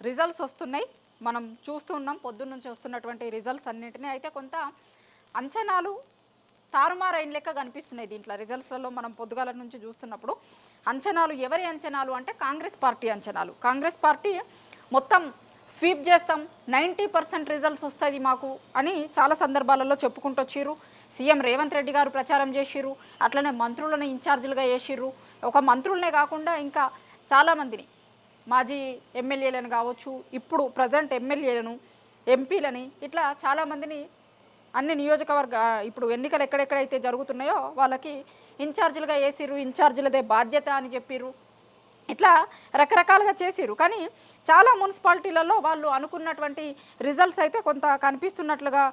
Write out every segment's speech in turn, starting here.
Results వస్తున్నాయి. మనం చూస్తున్నాం పొద్దున్న నుంచి వస్తున్నటువంటి రిజల్ట్స్ అన్నింటినీ. అయితే కొంత అంచనాలు తారుమారైన లెక్క కనిపిస్తున్నాయి దీంట్లో రిజల్ట్స్లలో. మనం పొద్దుగాల నుంచి చూస్తున్నప్పుడు అంచనాలు ఎవరి అంచనాలు అంటే కాంగ్రెస్ పార్టీ అంచనాలు. కాంగ్రెస్ పార్టీ మొత్తం స్వీప్ చేస్తాం, 90% రిజల్ట్స్ వస్తుంది మాకు అని చాలా సందర్భాలలో చెప్పుకుంటూ వచ్చిర్రు. సీఎం రేవంత్ రెడ్డి గారు ప్రచారం చేసిర్రు. అట్లనే మంత్రులను ఇన్ఛార్జీలుగా చేసిర్రు. ఒక మంత్రులనే కాకుండా ఇంకా చాలామందిని, మాజీ ఎమ్మెల్యేలను కావచ్చు, ఇప్పుడు ప్రజెంట్ ఎమ్మెల్యేలను, ఎంపీలని, ఇట్లా చాలామందిని అన్ని నియోజకవర్గ ఇప్పుడు ఎన్నికలు ఎక్కడెక్కడైతే జరుగుతున్నాయో వాళ్ళకి ఇన్ఛార్జీలుగా వేసిర్రు. ఇన్ఛార్జీలదే బాధ్యత అని చెప్పిర్రు. ఇట్లా రకరకాలుగా చేసిర్రు. కానీ చాలా మున్సిపాలిటీలలో వాళ్ళు అనుకున్నటువంటి రిజల్ట్స్ అయితే కొంత కనిపిస్తున్నట్లుగా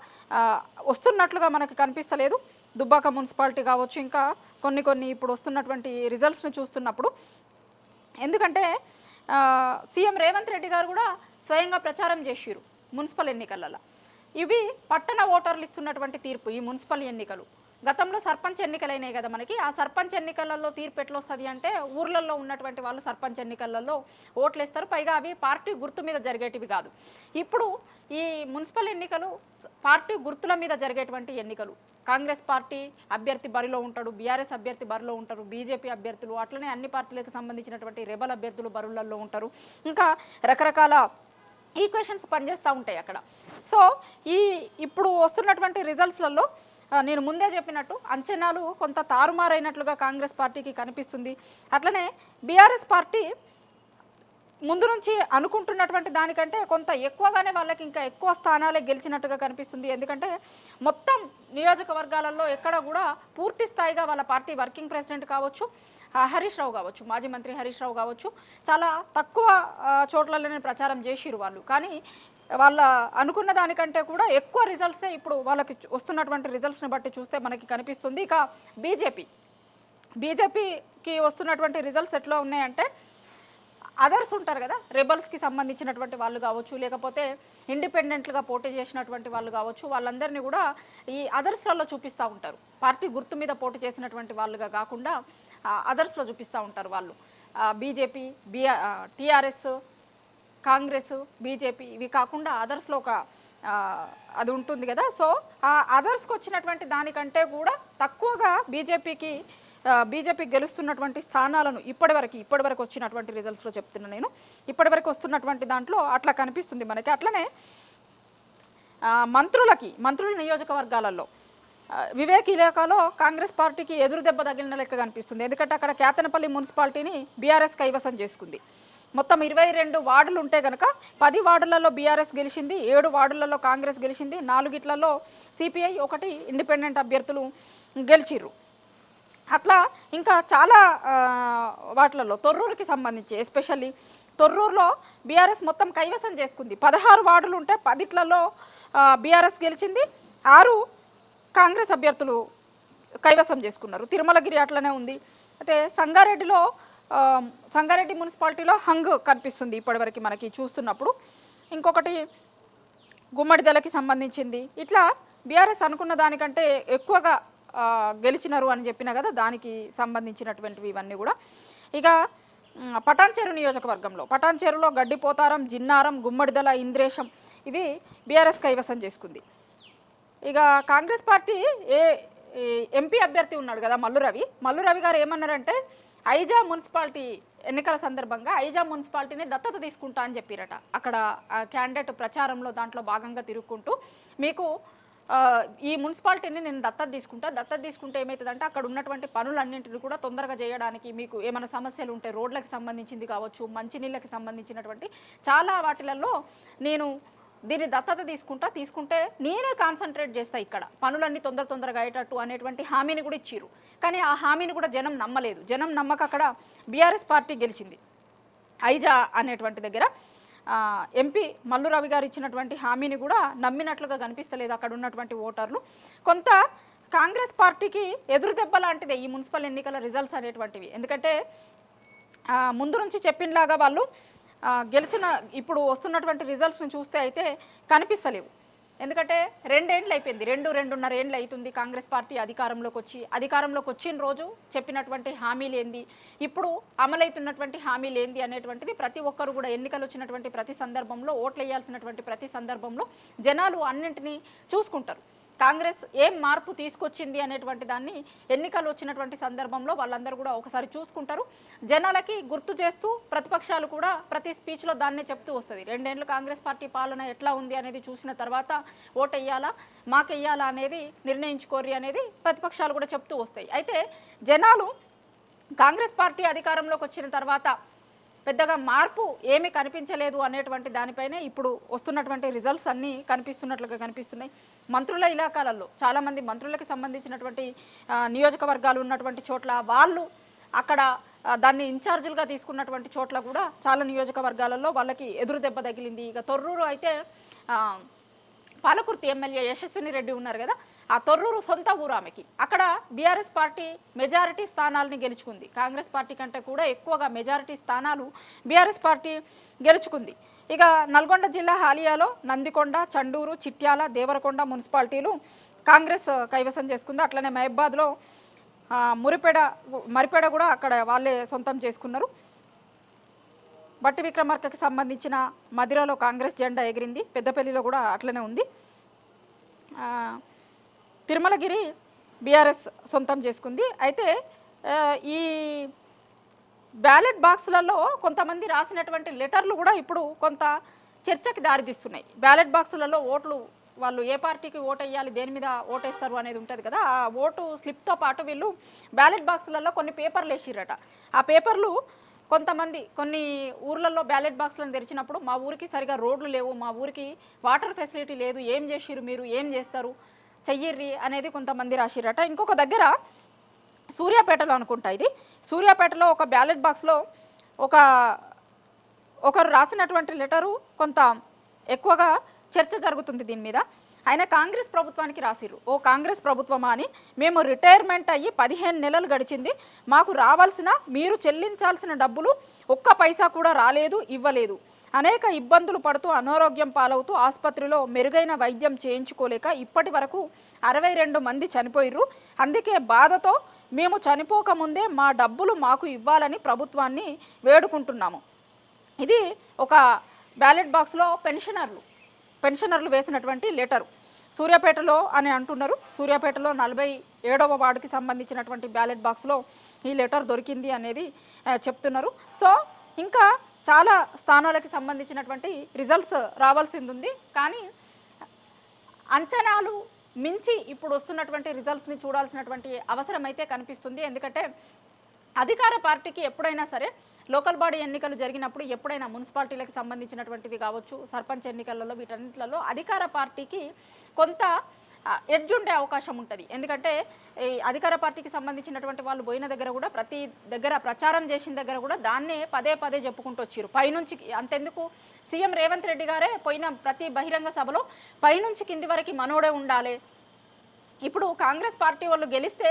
వస్తున్నట్లుగా మనకు కనిపిస్తలేదు. దుబ్బాక మున్సిపాలిటీ కావచ్చు, ఇంకా కొన్ని ఇప్పుడు వస్తున్నటువంటి రిజల్ట్స్ని చూస్తున్నప్పుడు. ఎందుకంటే సీఎం రేవంత్ రెడ్డి గారు కూడా స్వయంగా ప్రచారం చేసిర్రు మున్సిపల్ ఎన్నికలలో. ఇవి పట్టణ ఓటర్లు ఇస్తున్నటువంటి తీర్పు. ఈ మున్సిపల్ ఎన్నికలు గతంలో సర్పంచ్ ఎన్నికలైనాయి కదా మనకి. ఆ సర్పంచ్ ఎన్నికలలో తీర్పు ఎట్లా వస్తుంది అంటే ఊర్లలో ఉన్నటువంటి వాళ్ళు సర్పంచ్ ఎన్నికలలో ఓట్లు వేస్తారు. పైగా అవి పార్టీ గుర్తు మీద జరిగేటివి కాదు. ఇప్పుడు ఈ మున్సిపల్ ఎన్నికలు పార్టీ గుర్తుల మీద జరిగేటువంటి ఎన్నికలు. కాంగ్రెస్ పార్టీ అభ్యర్థి బరిలో ఉంటాడు, బీఆర్ఎస్ అభ్యర్థి బరిలో ఉంటారు, బీజేపీ అభ్యర్థులు, అట్లనే అన్ని పార్టీలకు సంబంధించినటువంటి రెబల్ అభ్యర్థులు బరులలో ఉంటారు. ఇంకా రకరకాల ఈక్వేషన్స్ పనిచేస్తూ ఉంటాయి అక్కడ. సో ఇప్పుడు వస్తున్నటువంటి రిజల్ట్స్లలో నేను ముందే చెప్పినట్టు అంచనాలు కొంత తారుమారైనట్లుగా కాంగ్రెస్ పార్టీకి కనిపిస్తుంది. అట్లనే బీఆర్ఎస్ పార్టీ ముందు నుంచి అనుకుంటున్నటువంటి దానికంటే కొంత ఎక్కువగానే వాళ్ళకి ఇంకా ఎక్కువ స్థానాలే గెలిచినట్టుగా కనిపిస్తుంది. ఎందుకంటే మొత్తం నియోజకవర్గాలలో ఎక్కడ కూడా పూర్తి స్థాయిగా వాళ్ళ పార్టీ వర్కింగ్ ప్రెసిడెంట్ కావచ్చు, హరీష్ రావు కావచ్చు, మాజీ మంత్రి హరీష్ రావు కావచ్చు, చాలా తక్కువ చోట్లలోనే ప్రచారం చేసిరు వాళ్ళు. కానీ వాళ్ళ అనుకున్న దానికంటే కూడా ఎక్కువ రిజల్ట్సే ఇప్పుడు వాళ్ళకి వస్తున్నటువంటి రిజల్ట్స్ని బట్టి చూస్తే మనకి కనిపిస్తుంది. ఇక బీజేపీకి వస్తున్నటువంటి రిజల్ట్స్ ఎట్లా ఉన్నాయంటే, అదర్స్ ఉంటారు కదా, రెబల్స్కి సంబంధించినటువంటి వాళ్ళు కావచ్చు, లేకపోతే ఇండిపెండెంట్లుగా పోటీ చేసినటువంటి వాళ్ళు కావచ్చు, వాళ్ళందరినీ కూడా ఈ అదర్స్లలో చూపిస్తూ ఉంటారు. పార్టీ గుర్తు మీద పోటీ చేసినటువంటి వాళ్ళుగా కాకుండా అదర్స్లో చూపిస్తూ ఉంటారు వాళ్ళు. బీజేపీ, టీఆర్ఎస్, కాంగ్రెస్, బీజేపీ ఇవి కాకుండా అదర్స్లో ఒక అది ఉంటుంది కదా. సో ఆ అదర్స్కి వచ్చినటువంటి దానికంటే కూడా తక్కువగా బీజేపీ గెలుస్తున్నటువంటి స్థానాలను ఇప్పటివరకు వచ్చినటువంటి రిజల్ట్స్లో చెప్తున్నా నేను. ఇప్పటివరకు వస్తున్నటువంటి దాంట్లో అట్లా కనిపిస్తుంది మనకి. అట్లనే మంత్రుల నియోజకవర్గాలలో వివేక్ ఇలాకాలో కాంగ్రెస్ పార్టీకి ఎదురు దెబ్బ తగిలిన లెక్క కనిపిస్తుంది. ఎందుకంటే అక్కడ కేతనపల్లి మున్సిపాలిటీని బీఆర్ఎస్ కైవసం చేసుకుంది. మొత్తం 22 వార్డులు ఉంటే కనుక 10 వార్డులలో బీఆర్ఎస్ గెలిచింది, 7 వార్డులలో కాంగ్రెస్ గెలిచింది, 4 సిపిఐ, 1 ఇండిపెండెంట్ అభ్యర్థులు గెలిచిర్రు. అట్లా ఇంకా చాలా వాటిలలో తొర్రూరుకి సంబంధించి ఎస్పెషల్లీ తొర్రూరులో బీఆర్ఎస్ మొత్తం కైవసం చేసుకుంది. 16 వార్డులు ఉంటే 10లలో బీఆర్ఎస్ గెలిచింది, 6 కాంగ్రెస్ అభ్యర్థులు కైవసం చేసుకున్నారు. తిరుమలగిరి అట్లనే ఉంది. అయితే సంగారెడ్డి మున్సిపాలిటీలో హంగ్ కనిపిస్తుంది ఇప్పటివరకు మనకి చూస్తున్నప్పుడు. ఇంకొకటి గుమ్మడిదలకి సంబంధించింది. ఇట్లా బీఆర్ఎస్ అనుకున్న దానికంటే ఎక్కువగా గెలిచినారు అని చెప్పినా కదా, దానికి సంబంధించినటువంటివి ఇవన్నీ కూడా. ఇక పటాన్చెరు నియోజకవర్గంలో పటాన్చెరులో గడ్డిపోతారం, జిన్నారం, గుమ్మడిదల, ఇంద్రేశం ఇవి బీఆర్ఎస్ కైవసం చేసుకుంది. ఇక కాంగ్రెస్ పార్టీ ఎంపీ అభ్యర్థి ఉన్నాడు కదా మల్లు రవి గారు ఏమన్నారంటే, ఐజా మున్సిపాలిటీ ఎన్నికల సందర్భంగా ఐజా మున్సిపాలిటీని దత్తత తీసుకుంటా అని చెప్పారట. అక్కడ క్యాండిడేట్ ప్రచారంలో దాంట్లో భాగంగా తిరుగుకుంటూ, మీకు ఈ మున్సిపాలిటీని నేను దత్తత తీసుకుంటే ఏమవుతుందంటే అక్కడ ఉన్నటువంటి పనులన్నింటినీ కూడా తొందరగా చేయడానికి, మీకు ఏమైనా సమస్యలు ఉంటే రోడ్లకు సంబంధించింది కావచ్చు, మంచినీళ్ళకి సంబంధించినటువంటి చాలా వాటిలలో నేను దీన్ని దత్తత తీసుకుంటే నేనే కాన్సన్ట్రేట్ చేస్తా, ఇక్కడ పనులన్నీ తొందరగా అయ్యేటట్టు అనేటువంటి హామీని కూడా ఇచ్చిర్రు. కానీ ఆ హామీని కూడా జనం నమ్మలేదు. జనం నమ్మక అక్కడ బీఆర్ఎస్ పార్టీ గెలిచింది. ఐజా అనేటువంటి దగ్గర ఎంపీ మల్లు రవి గారు ఇచ్చినటువంటి హామీని కూడా నమ్మినట్లుగా కనిపిస్తలేదు అక్కడ ఉన్నటువంటి ఓటర్లు. కొంత కాంగ్రెస్ పార్టీకి ఎదురు దెబ్బ లాంటిదే ఈ మున్సిపల్ ఎన్నికల రిజల్ట్స్ అనేటువంటివి. ఎందుకంటే ముందు నుంచి చెప్పినలాగా వాళ్ళు ఇప్పుడు వస్తున్నటువంటి రిజల్ట్స్ని చూస్తే అయితే కనిపిస్తలేవు. ఎందుకంటే 2 ఏండ్లు అయిపోయింది, 2.5 ఏండ్లు అవుతుంది కాంగ్రెస్ పార్టీ అధికారంలోకి వచ్చిన రోజు చెప్పినటువంటి హామీలు ఏంది, ఇప్పుడు అమలవుతున్నటువంటి హామీలు ఏంది అనేటువంటిది ప్రతి ఒక్కరు కూడా ఎన్నికలు వచ్చినటువంటి ప్రతి సందర్భంలో, ఓట్లు వేయాల్సినటువంటి ప్రతి సందర్భంలో జనాలు అన్నింటినీ చూసుకుంటారు. కాంగ్రెస్ ఏం మార్పు తీసుకొచ్చింది అనేటువంటి దాన్ని ఎన్నికలు వచ్చినటువంటి సందర్భంలో వాళ్ళందరూ కూడా ఒకసారి చూసుకుంటారు. జనాలకి గుర్తు చేస్తూ ప్రతిపక్షాలు కూడా ప్రతి స్పీచ్లో దాన్నే చెప్తూ వస్తుంది. 2 ఏళ్ళు కాంగ్రెస్ పార్టీ పాలన ఎట్లా ఉంది అనేది చూసిన తర్వాత ఓటు వేయాలా మాకెయ్యాలా అనేది నిర్ణయించుకోరి అనేది ప్రతిపక్షాలు కూడా చెప్తూ వస్తాయి. అయితే జనాలు కాంగ్రెస్ పార్టీ అధికారంలోకి వచ్చిన తర్వాత పెద్దగా మార్పు ఏమీ కనిపించలేదు అనేటువంటి దానిపైనే ఇప్పుడు వస్తున్నటువంటి రిజల్ట్స్ అన్నీ కనిపిస్తున్నట్లుగా కనిపిస్తున్నాయి. మంత్రుల ఇలాకాలలో చాలామంది మంత్రులకి సంబంధించినటువంటి నియోజకవర్గాలు ఉన్నటువంటి చోట్ల వాళ్ళు అక్కడ దాన్ని ఇన్ఛార్జీలుగా తీసుకున్నటువంటి చోట్ల కూడా చాలా నియోజకవర్గాలలో వాళ్ళకి ఎదురు దెబ్బ తగిలింది. ఇక తొర్రూరు అయితే పాలకుర్తి ఎమ్మెల్యే యశస్విని రెడ్డి ఉన్నారు కదా, ఆ తొర్రూరు సొంత ఊరు ఆమెకి. అక్కడ బీఆర్ఎస్ పార్టీ మెజారిటీ స్థానాలని గెలుచుకుంది. కాంగ్రెస్ పార్టీ కంటే కూడా ఎక్కువగా మెజారిటీ స్థానాలు బీఆర్ఎస్ పార్టీ గెలుచుకుంది. ఇక నల్గొండ జిల్లా హాలియాలో నందికొండ, చండూరు, చిట్యాల, దేవరకొండ మున్సిపాలిటీలు కాంగ్రెస్ కైవసం చేసుకుంది. అట్లనే మహబాద్లో మరిపేడ కూడా అక్కడ వాళ్ళే సొంతం చేసుకున్నారు. బట్టి విక్రమార్కకి సంబంధించిన మదిరలో కాంగ్రెస్ జెండా ఎగిరింది. పెద్దపల్లిలో కూడా అట్లనే ఉంది. తిరుమలగిరి బీఆర్ఎస్ సొంతం చేసుకుంది. అయితే ఈ బ్యాలెట్ బాక్సులలో కొంతమంది రాసినటువంటి లెటర్లు కూడా ఇప్పుడు కొంత చర్చకి దారితీస్తున్నాయి. బ్యాలెట్ బాక్సులలో ఓట్లు వాళ్ళు ఏ పార్టీకి ఓటు వేయాలి, దేని మీద ఓటేస్తారు అనేది ఉంటుంది కదా, ఆ ఓటు స్లిప్తో పాటు వీళ్ళు బ్యాలెట్ బాక్సులలో కొన్ని పేపర్లు వేసిరట. ఆ పేపర్లు కొంతమంది కొన్ని ఊర్లలో బ్యాలెట్ బాక్స్లను తెరిచినప్పుడు మా ఊరికి సరిగా రోడ్లు లేవు, మా ఊరికి వాటర్ ఫెసిలిటీ లేదు, ఏం చేసిరు మీరు, ఏం చేస్తారు చెయ్యిర్రి అనేది కొంతమంది రాసిరట. ఇంకొక దగ్గర సూర్యాపేటలో అనుకుంటా, ఇది సూర్యాపేటలో ఒక బ్యాలెట్ బాక్స్లో ఒకరు రాసినటువంటి లెటరు కొంత ఎక్కువగా చర్చ జరుగుతుంది దీని మీద. ఆయన కాంగ్రెస్ ప్రభుత్వానికి రాసిర్రు, ఓ కాంగ్రెస్ ప్రభుత్వమా అని, మేము రిటైర్మెంట్ అయ్యి 15 నెలలు గడిచింది, మాకు రావాల్సిన మీరు చెల్లించాల్సిన డబ్బులు ఒక్క పైసా కూడా రాలేదు, ఇవ్వలేదు, అనేక ఇబ్బందులు పడుతూ అనారోగ్యం పాలవుతూ ఆసుపత్రిలో మెరుగైన వైద్యం చేయించుకోలేక ఇప్పటి వరకు 62 మంది చనిపోయిర్రు, అందుకే బాధతో మేము చనిపోకముందే మా డబ్బులు మాకు ఇవ్వాలని ప్రభుత్వాన్ని వేడుకుంటున్నాము. ఇది ఒక బ్యాలెట్ బాక్స్లో పెన్షనర్లు వేసినటువంటి లెటరు. సూర్యాపేటలో అని అంటున్నారు. సూర్యాపేటలో 47వ వార్డుకి సంబంధించినటువంటి బ్యాలెట్ బాక్స్లో ఈ లెటర్ దొరికింది అనేది చెప్తున్నారు. సో ఇంకా చాలా స్థానాలకి సంబంధించినటువంటి రిజల్ట్స్ రావాల్సింది ఉంది. కానీ అంచనాలు మించి ఇప్పుడు వస్తున్నటువంటి రిజల్ట్స్ని చూడాల్సినటువంటి అవసరం అయితే కనిపిస్తుంది. ఎందుకంటే అధికార పార్టీకి ఎప్పుడైనా సరే లోకల్ బాడీ ఎన్నికలు జరిగినప్పుడు ఎప్పుడైనా మున్సిపాలిటీలకు సంబంధించినటువంటివి కావచ్చు, సర్పంచ్ ఎన్నికలలో వీటన్నిటిలలో అధికార పార్టీకి కొంత ఎడ్జ్ ఉండే అవకాశం ఉంటుంది. ఎందుకంటే ఈ అధికార పార్టీకి సంబంధించినటువంటి వాళ్ళు పోయిన దగ్గర కూడా ప్రతి దగ్గర ప్రచారం చేసిన దగ్గర కూడా దాన్నే పదే చెప్పుకుంటూ వచ్చారు. పైనుంచి అంతెందుకు సీఎం రేవంత్ రెడ్డి గారే పోయిన ప్రతి బహిరంగ సభలో పైనుంచి కింది వరకు మనోడే ఉండాలి. ఇప్పుడు కాంగ్రెస్ పార్టీ వాళ్ళు గెలిస్తే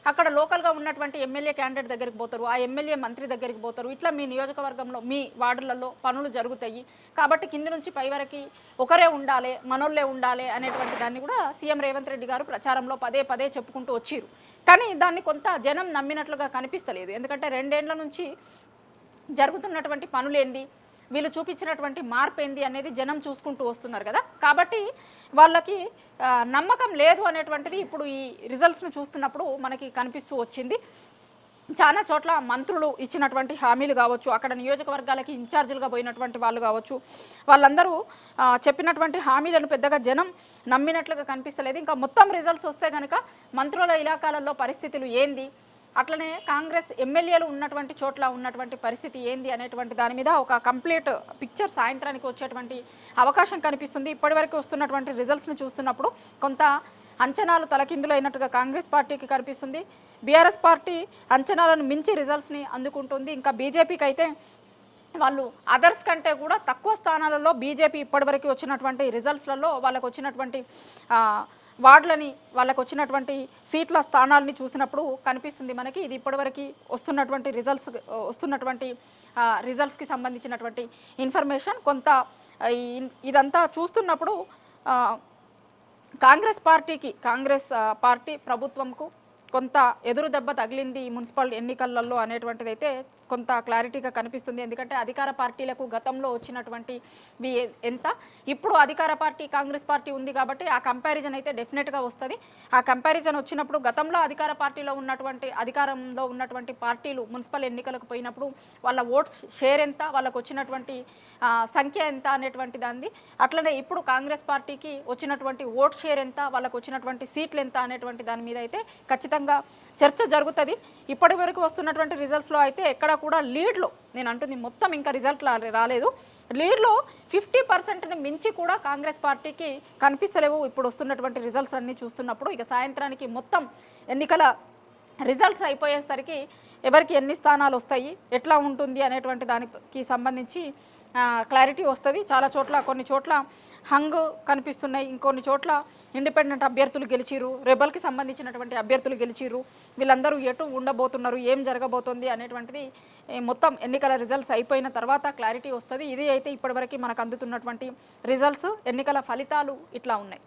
అక్కడ లోకల్గా ఉన్నటువంటి ఎమ్మెల్యే క్యాండిడేట్ దగ్గరికి పోతారు, ఆ ఎమ్మెల్యే మంత్రి దగ్గరికి పోతారు, ఇట్లా మీ నియోజకవర్గంలో మీ వార్డులలో పనులు జరుగుతాయి, కాబట్టి కింది నుంచి పై వరకు ఒకరే ఉండాలి, మనోళ్ళే ఉండాలి అనేటువంటి దాన్ని కూడా సీఎం రేవంత్ రెడ్డి గారు ప్రచారంలో పదే చెప్పుకుంటూ వచ్చారు. కానీ దాన్ని కొంత జనం నమ్మినట్లుగా కనిపిస్తలేదు. ఎందుకంటే 2 ఏళ్ల నుంచి జరుగుతున్నటువంటి పనులేంది, వీళ్ళు చూపించినటువంటి మార్పు ఏంది అనేది జనం చూసుకుంటూ వస్తున్నారు కదా, కాబట్టి వాళ్ళకి నమ్మకం లేదు అనేటువంటిది ఇప్పుడు ఈ రిజల్ట్స్ను చూస్తున్నప్పుడు మనకి కనిపిస్తూ వచ్చింది. చాలా చోట్ల మంత్రులు ఇచ్చినటువంటి హామీలు కావచ్చు, అక్కడ నియోజకవర్గాలకి ఇన్ఛార్జీలుగా పోయినటువంటి వాళ్ళు కావచ్చు, వాళ్ళందరూ చెప్పినటువంటి హామీలను పెద్దగా జనం నమ్మినట్లుగా కనిపిస్తలేదు. ఇంకా మొత్తం రిజల్ట్స్ వస్తే కనుక మంత్రుల ఇలాకాలలో పరిస్థితులు ఏంది, అట్లనే కాంగ్రెస్ ఎమ్మెల్యేలు ఉన్నటువంటి చోట్ల ఉన్నటువంటి పరిస్థితి ఏంది అనేటువంటి దాని మీద ఒక కంప్లీట్ పిక్చర్ సాయంత్రానికి వచ్చేటువంటి అవకాశం కనిపిస్తుంది. ఇప్పటివరకు వస్తున్నటువంటి రిజల్ట్స్ని చూస్తున్నప్పుడు కొంత అంచనాలు తలకిందులైనట్టుగా కాంగ్రెస్ పార్టీకి కనిపిస్తుంది. బీఆర్ఎస్ పార్టీ అంచనాలను మించి రిజల్ట్స్ని అందుకుంటుంది. ఇంకా బీజేపీకి అయితే వాళ్ళు అదర్స్ కంటే కూడా తక్కువ స్థానాలలో బీజేపీ ఇప్పటివరకు వచ్చినటువంటి రిజల్ట్స్లలో వాళ్ళకు వచ్చినటువంటి వార్డులని వాళ్ళకు వచ్చినటువంటి సీట్ల స్థానాలని చూసినప్పుడు కనిపిస్తుంది మనకి. ఇది ఇప్పటివరకు వస్తున్నటువంటి రిజల్ట్స్కి సంబంధించినటువంటి ఇన్ఫర్మేషన్. కొంత ఇదంతా చూస్తున్నప్పుడు కాంగ్రెస్ పార్టీ ప్రభుత్వంకు కొంత ఎదురు దెబ్బ తగిలింది ఈ మున్సిపల్ ఎన్నికలలో అనేటువంటిది అయితే కొంత క్లారిటీగా కనిపిస్తుంది. ఎందుకంటే అధికార పార్టీలకు గతంలో వచ్చినటువంటి ఎంత, ఇప్పుడు అధికార పార్టీ కాంగ్రెస్ పార్టీ ఉంది కాబట్టి ఆ కంపారిజన్ అయితే డెఫినెట్గా వస్తుంది. ఆ కంపారిజన్ వచ్చినప్పుడు గతంలో అధికారంలో ఉన్నటువంటి పార్టీలు మున్సిపల్ ఎన్నికలకు పోయినప్పుడు వాళ్ళ ఓట్స్ షేర్ ఎంత, వాళ్ళకు వచ్చినటువంటి సంఖ్య ఎంత అనేటువంటి దాన్ని, అట్లనే ఇప్పుడు కాంగ్రెస్ పార్టీకి వచ్చినటువంటి ఓట్ షేర్ ఎంత, వాళ్ళకు వచ్చినటువంటి సీట్లు ఎంత అనేటువంటి దాని మీద అయితే ఖచ్చితంగా చర్చ జరుగుతుంది. ఇప్పటి వరకు వస్తున్నటువంటి రిజల్ట్స్లో అయితే ఎక్కడ కూడా లీడ్లో, నేను అంటుంది మొత్తం ఇంకా రిజల్ట్ రాలేదు, లీడ్లో 50%ని మించి కూడా కాంగ్రెస్ పార్టీకి కనిపిస్తలేవు ఇప్పుడు వస్తున్నటువంటి రిజల్ట్స్ అన్నీ చూస్తున్నప్పుడు. ఇక సాయంత్రానికి మొత్తం ఎన్నికల రిజల్ట్స్ అయిపోయేసరికి ఎవరికి ఎన్ని స్థానాలు వస్తాయి, ఎట్లా ఉంటుంది అనేటువంటి దానికి సంబంధించి క్లారిటీ వస్తుంది. కొన్ని చోట్ల హంగ్ కనిపిస్తున్నాయి, ఇంకొన్ని చోట్ల ఇండిపెండెంట్ అభ్యర్థులు గెలిచిరు, రెబల్కి సంబంధించినటువంటి అభ్యర్థులు గెలిచిరు. వీళ్ళందరూ ఎటు ఉండబోతున్నారు, ఏం జరగబోతుంది అనేటువంటిది మొత్తం ఎన్నికల రిజల్ట్స్ అయిపోయిన తర్వాత క్లారిటీ వస్తుంది. ఇది అయితే ఇప్పటివరకు మనకు అందుతున్నటువంటి రిజల్ట్స్, ఎన్నికల ఫలితాలు ఇట్లా ఉన్నాయి.